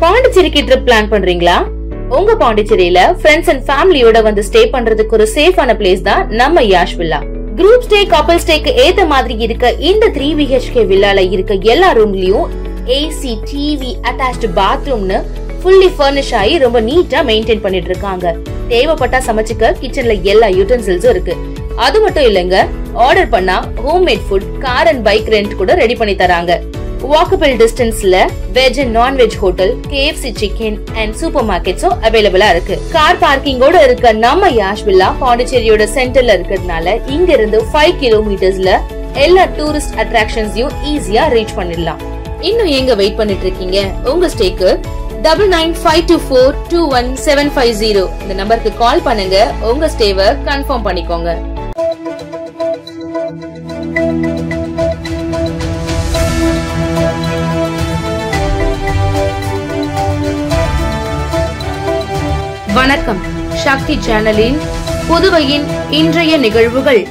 பாண்டிச்சேரிக்கு trip plan பண்றீங்களா? உங்க பாண்டிச்சேரியில ஃப்ரெண்ட்ஸ் அண்ட் ஃபேமிலியோட வந்து ஸ்டே பண்றதுக்கு ஒரு சேஃபான பிளேஸ் தான் நம்ம யாஷ் வில்லா. குரூப் ஸ்டே, கப்பல் ஸ்டேக்கு ஏத்த மாதிரி இருக்க இந்த 3 BHK வில்லால இருக்க எல்லா ரூம்லயும் ஏசி, டிவி, அட்டாச்ட் பாத்ரூம்னு ஃபுல்லி ஃபர்னிஷ் ஆகி ரொம்ப நீட்டா மெயின்டைன் பண்ணிட்டு இருக்காங்க. தேவைப்பட்டா சமைச்சுக்க கிச்சன்ல எல்லா யூட்டன்சில்ஸும் இருக்கு. அது மட்டும் இல்லங்க, ஆர்டர் பண்ணா homemade food, car and bike rent கூட ரெடி பண்ணி தராங்க. வாக்கபிள் டிஸ்டன்ஸ்ல veg and non veg hotel, KFC chicken and super மார்க்கெட்ஸும் அவைலபிளா இருக்கு. கார் பார்க்கிங்கோட இருக்க நம்ம யாஷ் வில்லா பாண்டிச்சேரியோட சென்டர்ல இருக்கிறதுனால இங்க இருந்து 5 கிலோமீட்டர்ஸ்ல எல்லா டூரிஸ்ட் அட்ராக்ஷன்ஸையும் ஈஸியா ரீச் பண்ணிடலாம். இன்னும் எங்க வெயிட் பண்ணிட்டு இருக்கீங்க? உங்க ஸ்டேக்கு 9952421750 இந்த நம்பருக்கு கால் பண்ணுங்க. உங்க ஸ்டேவை கன்ஃபார்ம் பண்ணிக்கோங்க. வணக்கம். சக்தி சேனலின் புதுவையின் இன்றைய நிகழ்வுகள்.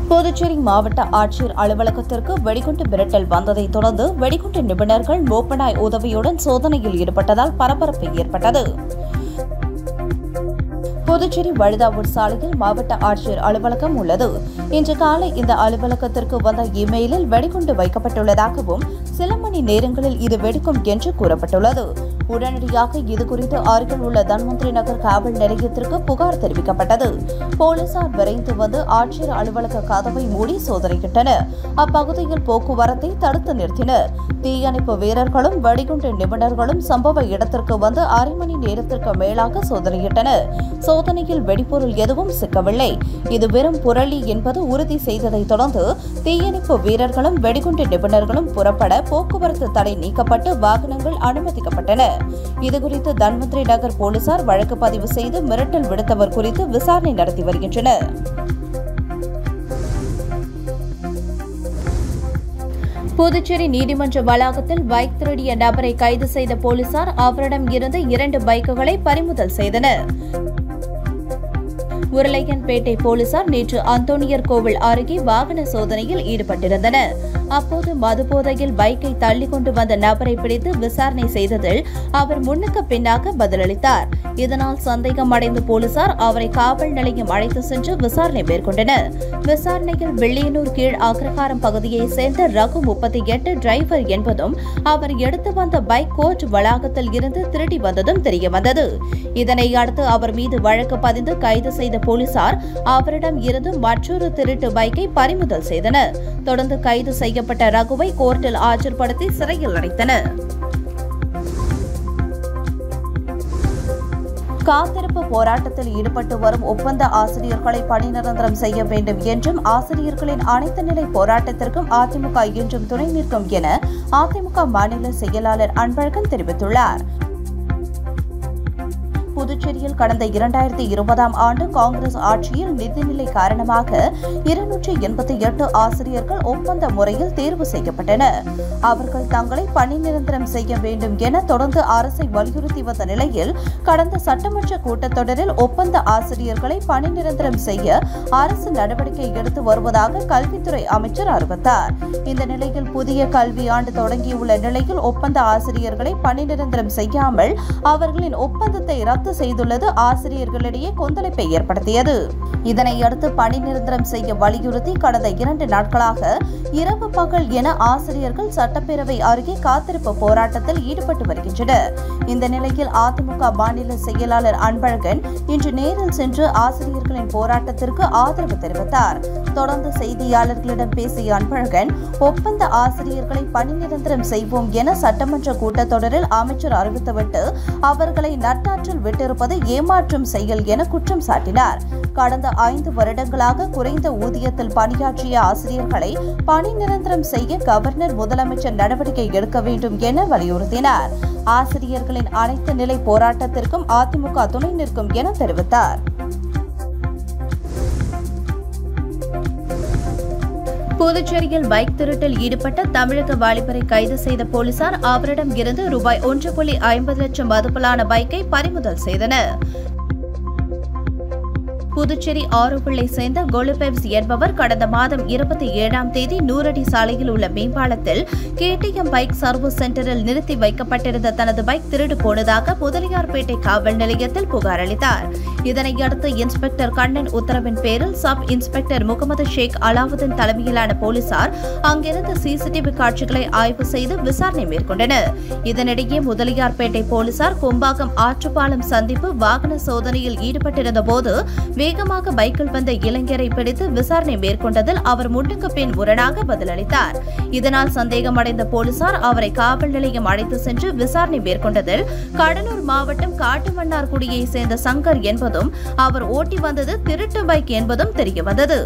புதுச்சேரி மாவட்ட ஆட்சியர் அலுவலகத்திற்கு வெடிகுண்டு மிரட்டல் வந்ததை தொடர்ந்து வெடிகுண்டு நிபுணர்கள் மோப்பனாய் உதவியுடன் சோதனையில் ஈடுபட்டதால் பரபரப்பு ஏற்பட்டது. புதுச்சேரி வழுதாவூர் சாலையில் மாவட்ட ஆட்சியர் அலுவலகம் உள்ளது. இன்று காலை இந்த அலுவலகத்திற்கு வந்த இமெயிலில் வெடிகுண்டு வைக்கப்பட்டுள்ளதாகவும் சில மணி நேரங்களில் இது வெடிக்கும் என்று கூறப்பட்டுள்ளது. உடனடியாக இதுகுறித்து அருகில் உள்ள தன்வந்திரி நகர் காவல் நிலையத்திற்கு புகார் தெரிவிக்கப்பட்டது. போலீசார் விரைந்து வந்து ஆட்சியர் அலுவலக கதவை மூடி சோதனையிட்டனர். அப்பகுதியில் போக்குவரத்தை தடுத்து நிறுத்தினர். தீயணைப்பு வீரர்களும் வெடிகுண்டு நிபுணர்களும் சம்பவ இடத்திற்கு வந்து அரை மணி நேரத்திற்கு மேலாக சோதனையிட்டனர். சோதனையில் வெடிபொருள் எதுவும் சிக்கவில்லை. இது வெறும் புரளி என்பது உறுதி செய்ததை தொடர்ந்து தீயணைப்பு வீரர்களும் வெடிகுண்டு நிபுணர்களும் புறப்பட போக்குவரத்து தடை நீக்கப்பட்டு வாகனங்கள் அனுமதிக்கப்பட்டன. இதுகுறித்து தன்வந்திரி நகர் போலீசார் வழக்கு பதிவு செய்து மிரட்டல் விடுத்தவர் குறித்து விசாரணை நடத்தி வருகின்றனர். புதுச்சேரி நீதிமன்ற வளாகத்தில் பைக் திருடிய நபரை கைது செய்த போலீசார் அவரிடம் இருந்து 2 பைக்குகளை பறிமுதல் செய்தனர். உருளையன்பேட்டை போலீசார் நேற்று அந்தோனியர் கோவில் அருகே வாகன சோதனையில் ஈடுபட்டிருந்தனர். அப்போது மதுபோதையில் பைக்கை தள்ளி கொண்டு வந்த நபரை பிடித்து விசாரணை செய்ததில் அவர் முன்னுக்கு பின்னாக பதிலளித்தார். இதனால் சந்தேகம் அடைந்த போலீசார் அவரை காவல் நிலையம் அழைத்து சென்று விசாரணை மேற்கொண்டனர். விசாரணையில் வெள்ளியனூர் கீழ் அக்ரஹாரம் பகுதியைச் சேர்ந்த ரகு 38 டிரைவர் என்பதும் அவர் எடுத்து வந்த பைக் கோர்ட் வளாகத்தில் இருந்து திருடி வந்ததும் தெரியவந்தது. இதனை அடுத்து அவர் மீது வழக்கு பதிந்து கைது செய்த போலீசார் அவரிடம் இருந்து மற்றொரு திருட்டு பைக்கை பறிமுதல் செய்தனர். தொடர்ந்து கைது செய்யப்பட்ட ரகுவை கோர்ட்டில் ஆஜர்படுத்தி சிறையில் அடைத்தனர். காத்திருப்பு போராட்டத்தில் ஈடுபட்டு வரும் ஒப்பந்த ஆசிரியர்களை பணி நிரந்தரம் செய்ய வேண்டும் என்றும் ஆசிரியர்களின் அனைத்து நிலை போராட்டத்திற்கும் அதிமுக என்றும் துணை நிற்கும் என அதிமுக மாநில செயலாளர் அன்பழகன் தெரிவித்துள்ளார். புதுச்சேரியில் கடந்த 2020ஆம் ஆண்டு காங்கிரஸ் ஆட்சியில் நிதிநிலை காரணமாக 288 ஆசிரியர்கள் ஒப்பந்த முறையில் தேர்வு செய்யப்பட்டனர். அவர்கள் தங்களை பணி நிரந்தரம் செய்ய வேண்டும் என தொடர்ந்து அரசை வலியுறுத்தி வந்த நிலையில் கடந்த சட்டமன்ற கூட்டத்தொடரில் ஒப்பந்த ஆசிரியர்களை பணி நிரந்தரம் செய்ய அரசு நடவடிக்கை எடுத்து வருவதாக கல்வித்துறை அமைச்சர் அறிவித்தார். இந்த நிலையில் புதிய கல்வி ஆண்டு தொடங்கியுள்ள நிலையில் ஒப்பந்த ஆசிரியர்களை பணி நிரந்தரம் செய்யாமல் அவர்களின் ஒப்பந்தத்தை ரத்து செய்துள்ளது ஆசிரியர்களிடையே கொந்தளிப்பை ஏற்படுத்தியது. இதனையடுத்து பணி நிரந்தரம் செய்ய வலியுறுத்தி கடந்த 2 நாட்களாக இரவு பகல் என ஆசிரியர்கள் சட்டப்பேரவை அருகே காத்திருப்பு போராட்டத்தில் ஈடுபட்டு வருகின்றனர். இந்த நிலையில் அதிமுக மாநில செயலாளர் அன்பழகன் இன்று நேரில் சென்று ஆசிரியர்களின் போராட்டத்திற்கு ஆதரவு தெரிவித்தார். தொடர்ந்து செய்தியாளர்களிடம் பேசிய அன்பழகன் ஒப்பந்த ஆசிரியர்களை பணி நிரந்தரம் செய்வோம் என சட்டமன்ற கூட்டத்தொடரில் அமைச்சர் அறிவித்துவிட்டு அவர்களை நட்டாற்றில் விட்டிருப்பது ஏமாற்றும் செயல் என குற்றம் சாட்டினார். கடந்த 5 வருடங்களாக குறைந்த ஊதியத்தில் பணியாற்றிய ஆசிரியர்களை பணி நிரந்தரம் செய்ய கவர்னர், முதலமைச்சர் நடவடிக்கை எடுக்க வேண்டும் என வலியுறுத்தினார். ஆசிரியர்களின் அனைத்து நிலை போராட்டத்திற்கும் அதிமுக துணை நிற்கும் என தெரிவித்தார். புதுச்சேரியில் பைக் திருட்டில் ஈடுபட்ட தமிழக வாலிபரை கைது செய்த போலீசார் அவரிடம் இருந்து ரூபாய் 1.50 லட்சம் மதிப்பிலான பைக்கை பறிமுதல் செய்தனர். புதுச்சேரி ஆரோப்பிள்ளை சேர்ந்த கோலுபெவ்ஸ் என்பவர் கடந்த மாதம் 27ஆம் தேதி நூறடி சாலையில் உள்ள மேம்பாலத்தில் KTM பைக் சர்வீஸ் சென்டரில் நிறுத்தி வைக்கப்பட்டிருந்த தனது பைக் திருடு போனதாக முதலியார்பேட்டை காவல் நிலையத்தில் புகார் அளித்தார். இதனையடுத்து இன்ஸ்பெக்டர் கண்ணன் உத்தரவின் பேரில் சப் இன்ஸ்பெக்டர் முகமது ஷேக் அலாவுதீன் தலைமையிலான போலீசார் அங்கிருந்த சிசிடிவி காட்சிகளை ஆய்வு செய்து விசாரணை மேற்கொண்டனர். இதனிடையே முதலியார்பேட்டை போலீசார் கொம்பாக்கம் ஆற்றுப்பாலம் சந்திப்பு வாகன சோதனையில் ஈடுபட்டிருந்த போது வேகமாக பைக்கில் வந்த இளைஞரை பிடித்து விசாரணை மேற்கொண்டதில் அவர் முன்னுக்கு பின் முரணாக பதிலளித்தார். இதனால் சந்தேகமடைந்த போலீசார் அவரை காவல் நிலையம் அழைத்து சென்று விசாரணை மேற்கொண்டதில் கடலூர் மாவட்டம் காட்டுமன்னார்குடியை சேர்ந்த சங்கர் என்பதும் அவர் ஓட்டி வந்தது திருட்டு பைக் என்பதும் தெரியவந்தது.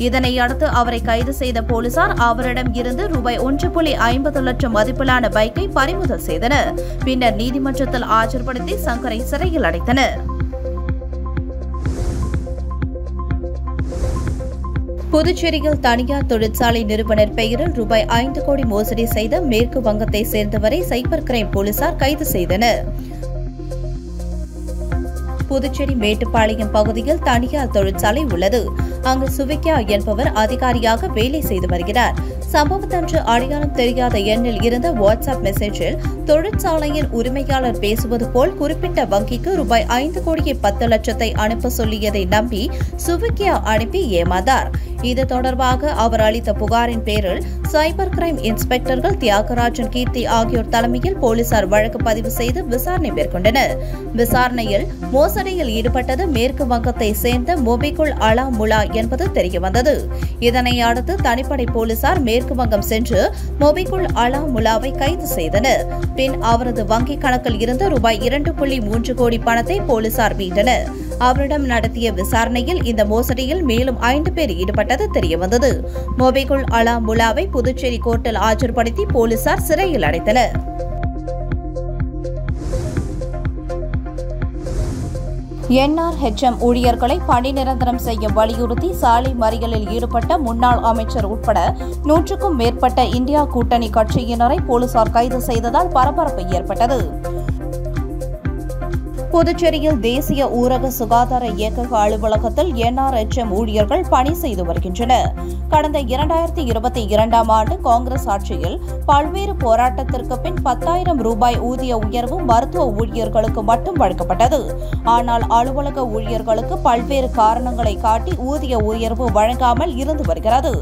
இதனை அடுத்து அவரை கைது செய்த போலீசார் அவரிடம் இருந்து ரூபாய் 1.50 லட்சம் மதிப்பிலான பைக்கை பறிமுதல் செய்தனர். பின்னர் நீதிமன்றத்தில் ஆஜர்படுத்தி சங்கரை சிறையில் அடைத்தனர். புதுச்சேரியில் தனியார் தொழிற்சாலை நிறுவனர் பெயரில் ரூபாய் 5 கோடி மோசடி செய்த மேற்கு வங்கத்தை சேர்ந்தவரை சைபர் கிரைம் போலீசார் கைது செய்தனர். புதுச்சேரி மேட்டுப்பாளையம் பகுதியில் தனியார் தொழிற்சாலை உள்ளது. அங்கு சுவிக்யா என்பவர் அதிகாரியாக வேலை செய்து வருகிறார். சம்பவத்தன்று அடையாளம் தெரியாத எண்ணில் இருந்த வாட்ஸ்அப் மெசேஜில் தொழிற்சாலையின் உரிமையாளர் பேசுவது போல் குறிப்பிட்ட வங்கிக்கு ரூபாய் 5 கோடியே 10 லட்சத்தை அனுப்ப சொல்லியதை நம்பி சுவிக்யா அனுப்பி ஏமாந்தார். இது தொடர்பாக அவர் அளித்த புகாரின் பேரில் சைபர் கிரைம் இன்ஸ்பெக்டர்கள் தியாகராஜன், கீர்த்தி ஆகியோர் தலைமையில் போலீசார் வழக்கு பதிவு செய்து விசாரணை மேற்கொண்டனர். விசாரணையில் மோசடியில் ஈடுபட்டது மேற்கு வங்கத்தை சேர்ந்த மொபிகுல் அலா முலா என்பது தெரியவந்தது. இதனை அடுத்து தனிப்படை போலீசார் மேற்கு வங்கம் சென்று மொபிகுல் அலா முலாவை கைது செய்தனர். பின் அவரது வங்கிக் கணக்கில் இருந்த ரூபாய் 2.3 கோடி பணத்தை போலீசார் மீட்டனர். அவரிடம் நடத்திய விசாரணையில் இந்த மோசடியில் மேலும் 5 பேர் ஈடுபட்டது தெரியவந்தது. மொபிகுல் அலா முலாவை புதுச்சேரி கோர்ட்டில் ஆஜர்படுத்தி போலீசார் சிறையில் அடைத்தனர். NRHM ஊழியர்களை பணி நிரந்தரம் செய்ய வலியுறுத்தி சாலை மறியலில் ஈடுபட்ட முன்னாள் அமைச்சர் உட்பட 100க்கும் மேற்பட்ட இந்தியா கூட்டணி கட்சியினரை போலீசார் கைது செய்ததால் பரபரப்பு ஏற்பட்டது. புதுச்சேரியில் தேசிய ஊரக சுகாதார இயக்கக அலுவலகத்தில் NRHM ஊழியர்கள் பணி செய்து வருகின்றனர். கடந்த 2022ஆம் ஆண்டு காங்கிரஸ் ஆட்சியில் பல்வேறு போராட்டத்திற்கு பின் 10,000 ரூபாய் ஊதிய உயர்வு மருத்துவ ஊழியர்களுக்கு மட்டும் வழங்கப்பட்டது. ஆனால் அலுவலக ஊழியர்களுக்கு பல்வேறு காரணங்களை காட்டி ஊதிய உயர்வு வழங்காமல் இருந்து வருகிறது.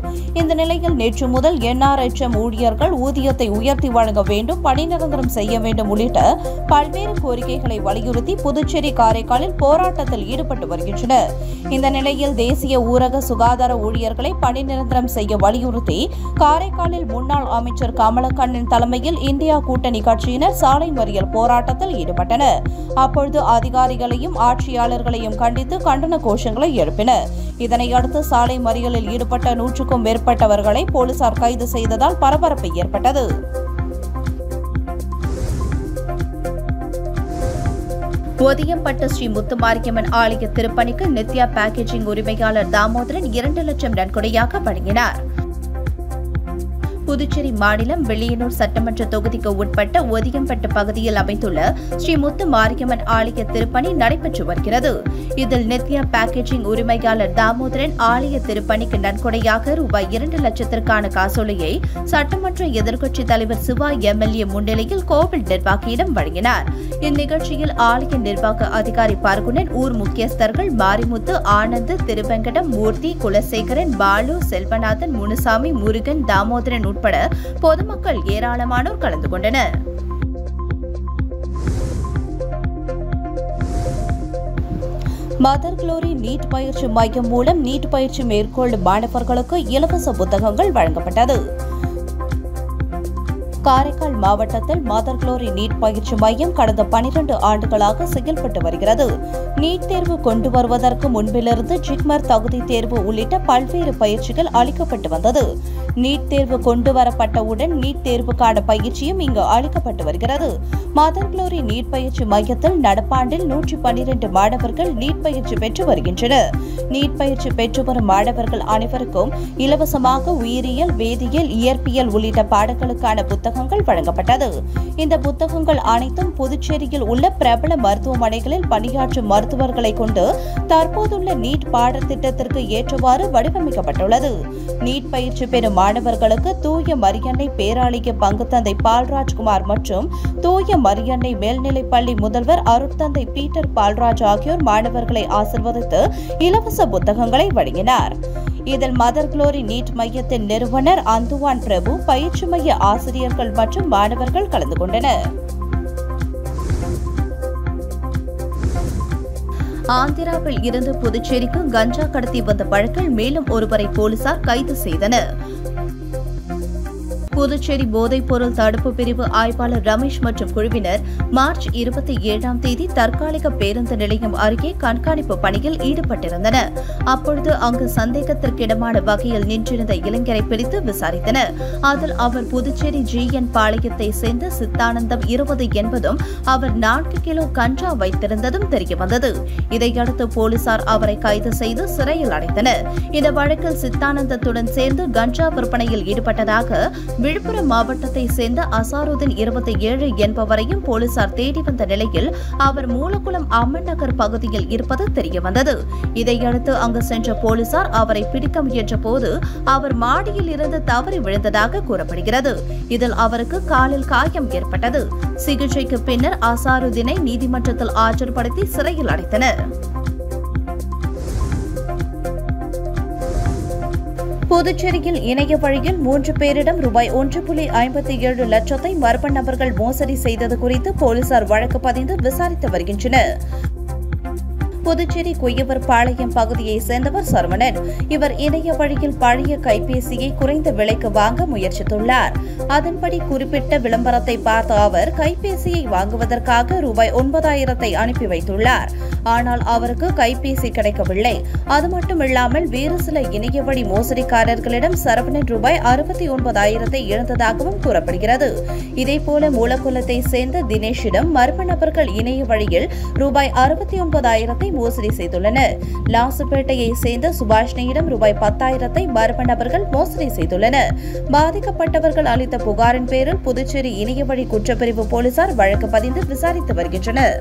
இந்த நிலையில் நேற்று முதல் NRHM ஊழியர்கள் ஊதியத்தை உயர்த்தி வழங்க வேண்டும், பணி நிரந்தரம் செய்ய வேண்டும் உள்ளிட்ட பல்வேறு கோரிக்கைகளை வலியுறுத்தி புதுச்சேரி, காரைக்காலில் போராட்டத்தில் ஈடுபட்டு வருகின்றனர். இந்த நிலையில் தேசிய ஊரக சுகாதார ஊழியர்களை பணி நிரந்தரம் செய்ய வலியுறுத்தி காரைக்காலில் முன்னாள் அமைச்சர் கமலக்கண்ணன் தலைமையில் இந்தியா கூட்டணி கட்சியினர் சாலை மறியல் போராட்டத்தில் ஈடுபட்டனர். அப்பொழுது அதிகாரிகளையும் ஆட்சியாளர்களையும் கண்டித்து கண்டன கோஷங்களை எழுப்பினர். இதனையடுத்து சாலை மறியலில் ஈடுபட்ட 100க்கும் மேற்பட்டவர்களை போலீசார் கைது செய்ததால் பரபரப்பு ஏற்பட்டது. ஒதியம்பட்டு ஸ்ரீ முத்துமாரியம்மன் ஆலய திருப்பணிக்கு நித்யா பேக்கேஜிங் உரிமையாளர் தாமோதரன் 2 லட்சம் நன்கொடையாக வழங்கினார். புதுச்சேரி மாநிலம் வில்லியனூர் சட்டமன்ற தொகுதிக்கு உட்பட்ட ஒதியம்பட்டு பகுதியில் அமைந்துள்ள ஸ்ரீ முத்து மாரியம்மன் ஆலய திருப்பணி நடைபெற்று வருகிறது. இதில் நித்யா பேக்கேஜிங் உரிமையாளர் தாமோதரன் ஆலய திருப்பணிக்கு நன்கொடையாக ரூபாய் 2 லட்சத்திற்கான காசோலையை சட்டமன்ற எதிர்க்கட்சித் தலைவர் சிவா MLA முன்னிலையில் கோவில் நிர்வாகியிடம் வழங்கினார். இந்நிகழ்ச்சியில் ஆலய நிர்வாக அதிகாரி பார்குணன், ஊர் முக்கியஸ்தர்கள் மாரிமுத்து, ஆனந்த், திருவெங்கடம், மூர்த்தி, குலசேகரன், பாலு, செல்வநாதன், முனுசாமி, முருகன், தாமோதரன் உட்பட பொதுமக்கள் ஏராளமானோர் கலந்து கொண்டனர். மதர் குளோரி நீட் பயிற்சி மையம் மூலம் நீட் பயிற்சி மேற்கொள்ளும் மாணவர்களுக்கு இலவச புத்தகங்கள் வழங்கப்பட்டது. காரைக்கால் மாவட்டத்தில் மதர் குளோரி நீட் பயிற்சி மையம் கடந்த 12 ஆண்டுகளாக செயல்பட்டு வருகிறது. நீட் தேர்வு கொண்டு வருவதற்கு முன்பிலிருந்து ஜிக்மர் தகுதி தேர்வு உள்ளிட்ட பல்வேறு பயிற்சிகள் அளிக்கப்பட்டு வந்தது. நீட் தேர்வு கொண்டு வரப்பட்டவுடன் நீட் தேர்வுக்கான பயிற்சியும் இங்கு அளிக்கப்பட்டு வருகிறது. மதர் குளோரி நீட் பயிற்சி மையத்தில் நடப்பாண்டில் 112 மாணவர்கள் நீட் பயிற்சி பெற்று வருகின்றனர். நீட் பயிற்சி பெற்று வரும் மாணவர்கள் அனைவருக்கும் இலவசமாக உயிரியல், வேதியியல், இயற்பியல் உள்ளிட்ட பாடங்களுக்கான புத்தகங்கள் வழங்கப்பட்டது. இந்த புத்தகங்கள் அனைத்தும் புதுச்சேரியில் உள்ள பிரபல மருத்துவமனைகளில் பணியாற்றும் மருத்துவர்களை கொண்டு தற்போதுள்ள நீட் பாடத்திட்டத்திற்கு ஏற்றவாறு வடிவமைக்கப்பட்டுள்ளது. நீட் பயிற்சி பெறும் மாணவர்களுக்கு தூய மரியன்னை பேராலய பங்குத்தந்தை பால்ராஜ்குமார் மற்றும் தூய மரியன்னை மேல்நிலைப்பள்ளி முதல்வர் அருட்தந்தை பீட்டர் பால்ராஜ் ஆகியோர் மாணவர்களை ஆசிர்வதித்து இலவச புத்தகங்களை வழங்கினார். இதில் மதர் குளோரி நீட் மையத்தின் நிறுவனர் அந்துவான் பிரபு, பயிற்சி மைய ஆசிரியர்கள் மற்றும் மாணவர்கள் கலந்து கொண்டனர். ஆந்திராவில் இருந்து புதுச்சேரிக்கு கஞ்சா கடத்தி வந்த வழக்கில் மேலும் ஒருவரை போலீசார் கைது செய்தனர். புதுச்சேரி போதைப்பொருள் தடுப்பு பிரிவு ஆய்வாளர் ரமேஷ் மற்றும் குழுவினர் மார்ச் 27ஆம் தேதி தற்காலிக பேருந்து நிலையம் அருகே கண்காணிப்பு பணியில் ஈடுபட்டிருந்தனர். அப்பொழுது அங்கு சந்தேகத்திற்கிடமான வகையில் நின்றிருந்த இளைஞரை பிடித்து விசாரித்தனர். அதில் அவர் புதுச்சேரி GN பாளையத்தை சேர்ந்த சித்தானந்தம் 20 என்பதும் அவர் 4 கிலோ கஞ்சா வைத்திருந்ததும் தெரியவந்தது. இதையடுத்து போலீசார் அவரை கைது செய்து சிறையில் அடைத்தனர். இந்த வழக்கில் சித்தானந்தத்துடன் சேர்ந்து கஞ்சா விற்பனையில் ஈடுபட்டதாக விழுப்புரம் மாவட்டத்தை சேர்ந்த அசாருதீன் 27 என்பவரையும் போலீசார் தேடி வந்த நிலையில் அவர் மூலக்குளம் அம்மன் நகர் பகுதியில் இருப்பது தெரியவந்தது. இதையடுத்து அங்கு சென்ற போலீசார் அவரை பிடிக்க முயன்ற போது அவர் மாடியில் இருந்து தவறி விழுந்ததாக கூறப்படுகிறது. இதில் அவருக்கு காலில் காயம் ஏற்பட்டது. சிகிச்சைக்கு பின்னர் அசாருதீனை நீதிமன்றத்தில் ஆஜர்படுத்தி சிறையில் அடைத்தனர். புதுச்சேரியில் இணைய வழியில் 3 பேரிடம் ரூபாய் 1.57 லட்சத்தை மர்ம நபர்கள் மோசடி செய்தது குறித்து போலீசார் வழக்கு பதிந்து விசாரித்து வருகின்றனர். புதுச்சேரி குயவர் பாளையம் பகுதியைச் சேர்ந்தவர் சரவணன். இவர் இணைய வழியில் பழைய கைபேசியை குறைந்த விலைக்கு வாங்க முயற்சித்துள்ளார். அதன்படி குறிப்பிட்ட விளம்பரத்தை பார்த்த அவர் கைபேசியை வாங்குவதற்காக ரூபாய் 9,000 அனுப்பி வைத்துள்ளார். ஆனால் அவருக்கு கைபேசி கிடைக்கவில்லை. அது மட்டுமில்லாமல் வேறு சில இணைய வழி மோசடிக்காரர்களிடம் சரவணன் ரூபாய் 69,000 இழந்ததாகவும் கூறப்படுகிறது. இதேபோல மூலக்குளத்தை சேர்ந்த தினேஷிடம் மர்ம நபர்கள் இணைய வழியில் ரூபாய் 69,000 மோசடி செய்துள்ளனர். லாசுப்பேட்டையை சேர்ந்த சுபாஷினியிடம் ரூபாய் 10,000 மர்ம நபர்கள் மோசடி செய்துள்ளனர். பாதிக்கப்பட்டவர்கள் அளித்த புகாரின் பேரில் புதுச்சேரி இணைய வழி குற்றப்பிரிவு போலீசார் வழக்கு பதிந்து விசாரித்து வருகின்றனர்.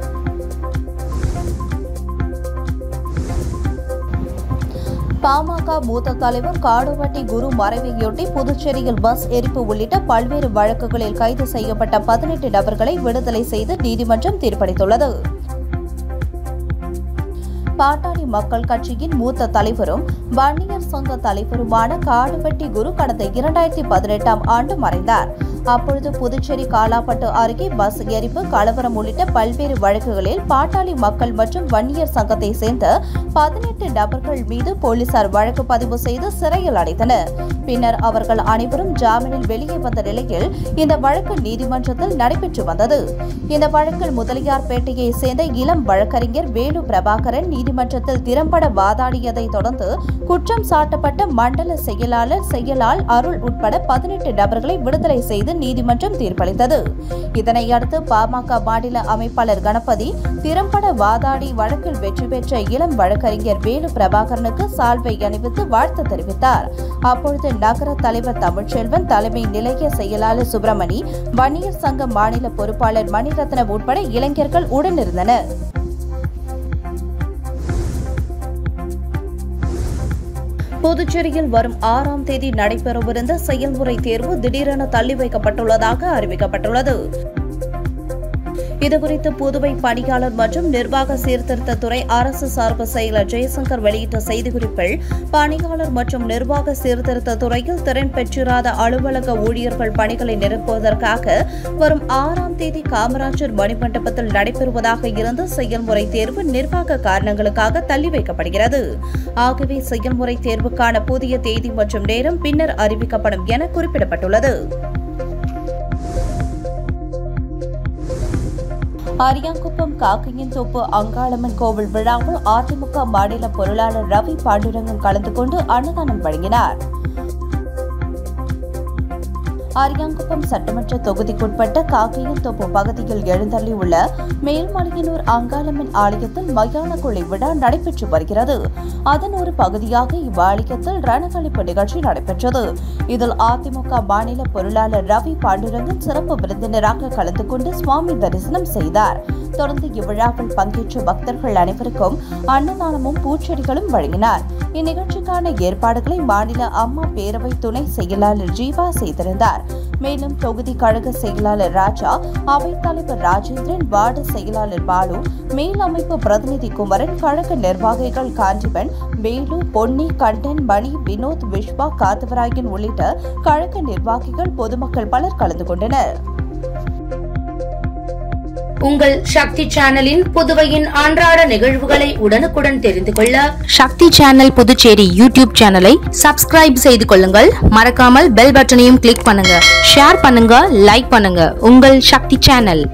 பாமக மூத்த தலைவர் காடுவட்டி குரு மறைவையொட்டி புதுச்சேரியில் பஸ் எரிப்பு உள்ளிட்ட பல்வேறு வழக்குகளில் கைது செய்யப்பட்ட 18 நபர்களை விடுதலை செய்து நீதிமன்றம் தீர்ப்பளித்துள்ளது. பாட்டாளி மக்கள் கட்சியின் மூத்த தலைவரும் வன்னியர் சங்க தலைவருமான காடுவெட்டி குரு கடந்த 2018ஆம் ஆண்டு மறைந்தார். அப்பொழுது புதுச்சேரி காலாப்பட்டு அருகே பஸ் எரிப்பு, கலவரம் உள்ளிட்ட பல்வேறு வழக்குகளில் பாட்டாளி மக்கள் மற்றும் வன்னியர் சங்கத்தை சேர்ந்த 18 நபர்கள் மீது போலீசார் வழக்கு பதிவு செய்து சிறையில் அடைத்தனர். பின்னர் அவர்கள் அனைவரும் ஜாமீனில் வெளியே வந்த நிலையில் இந்த வழக்கு நீதிமன்றத்தில் நடைபெற்று வந்தது. இந்த வழக்கில் முதலியார்பேட்டையை சேர்ந்த இளம் வழக்கறிஞர் வேலு பிரபாகரன் நீதிமன்றத்தில் திறம்பட வாதாடியதை தொடர்ந்து குற்றம் சாட்டப்பட்ட மண்டல செயலாளர் அருள் உட்பட 18 நபர்களை விடுதலை செய்து நீதிமன்றம் தீர்ப்பளித்தது. இதனையடுத்து பாமக மாநில அமைப்பாளர் கணபதி திறம்பட வாதாடி வழக்கில் வெற்றி பெற்ற இளம் வழக்கறிஞர் வேலு பிரபாகரனுக்கு சால்வை அணிவித்து வாழ்த்து தெரிவித்தார். அப்பொழுது நகர தலைவர் தமிழ்ச்செல்வன், தலைமை நிலைய செயலாளர் சுப்பிரமணி, வன்னியர் சங்க மாநில பொறுப்பாளர் மணிரத்னம் உட்பட இளைஞர்கள் உடனிருந்தனர். புதுச்சேரியில் வரும் 6ஆம் தேதி நடைபெறவிருந்த செயல்முறை தேர்வு திடீரென தள்ளி வைக்கப்பட்டுள்ளதாக அறிவிக்கப்பட்டுள்ளது. இதுகுறித்து புதுவை பணியாளர் மற்றும் நிர்வாக சீர்திருத்தத்துறை அரசு சார்பு செயலர் ஜெயசங்கர் வெளியிட்ட செய்திக்குறிப்பில், பணியாளர் மற்றும் நிர்வாக சீர்திருத்த துறையில் திறன் பெற்றிராத அலுவலக ஊழியர்கள் பணிகளை நிரப்புவதற்காக வரும் 6ஆம் தேதி காமராஜர் மணிமண்டபத்தில் நடைபெறுவதாக இருந்த செயல்முறை தேர்வு நிர்வாக காரணங்களுக்காக தள்ளி வைக்கப்படுகிறது. ஆகவே செயல்முறை தேர்வுக்கான புதிய தேதி மற்றும் நேரம் பின்னர் அறிவிக்கப்படும் என குறிப்பிடப்பட்டுள்ளது. அரியாங்குப்பம் காக்கையன்தோப்பு அங்காளம்மன் கோவில் விழாவில் அதிமுக மாநில பொருளாளர் ரவி பாண்டுரங்கன் கலந்து கொண்டு அன்னதானம் வழங்கினார். அரியாங்குப்பம் சட்டமன்ற தொகுதிக்குட்பட்ட காக்கையன்தோப்பு பகுதியில் எழுந்தள்ளியுள்ள மேல்மலையனூர் அங்காளம்மன் ஆலயத்தில் மயான கொள்ளை விழா நடைபெற்று வருகிறது. அதன் ஒரு பகுதியாக இவ்வாலயத்தில் ரணகளிப்பு நிகழ்ச்சி நடைபெற்றது. இதில் அதிமுக மாநில பொருளாளர் ரவி பாண்டுரங்கன் சிறப்பு விருந்தினராக கலந்து கொண்டு சுவாமி தரிசனம் செய்தார். தொடர்ந்து இவ்விழாவில் பங்கேற்ற பக்தர்கள் அனைவருக்கும் அன்னதானமும் பூச்செடிகளும் வழங்கினார். இந்நிகழ்ச்சிக்கான ஏற்பாடுகளை மாநில அம்மா பேரவை துணை செயலாளர் ஜீவா செய்திருந்தார். மேலும் தொகுதி கழக செயலாளர் ராஜா, அவைத்தலைவர் ராஜேந்திரன், வார்டு செயலாளர் பாலு, மேல் அமைப்பு பிரதிநிதி குமரன், கழக நிர்வாகிகள் காண்டிபன், வேலு, பொன்னி, கண்டன், மணி, வினோத், விஸ்வா, காத்தவராயன் உள்ளிட்ட கழக நிர்வாகிகள், பொதுமக்கள் பலர் கலந்து கொண்டனர். உங்கள் சக்தி சேனலின் புதுவையின் அன்றாட நிகழ்வுகளை உடனுக்குடன் தெரிந்து கொள்ள சக்தி சேனல் புதுச்சேரி யூடியூப் சேனலை சப்ஸ்கிரைப் செய்து கொள்ளுங்கள். மறக்காமல் பெல் பட்டனையும் கிளிக் பண்ணுங்க, ஷேர் பண்ணுங்க, லைக் பண்ணுங்க. உங்கள் சக்தி சேனல்.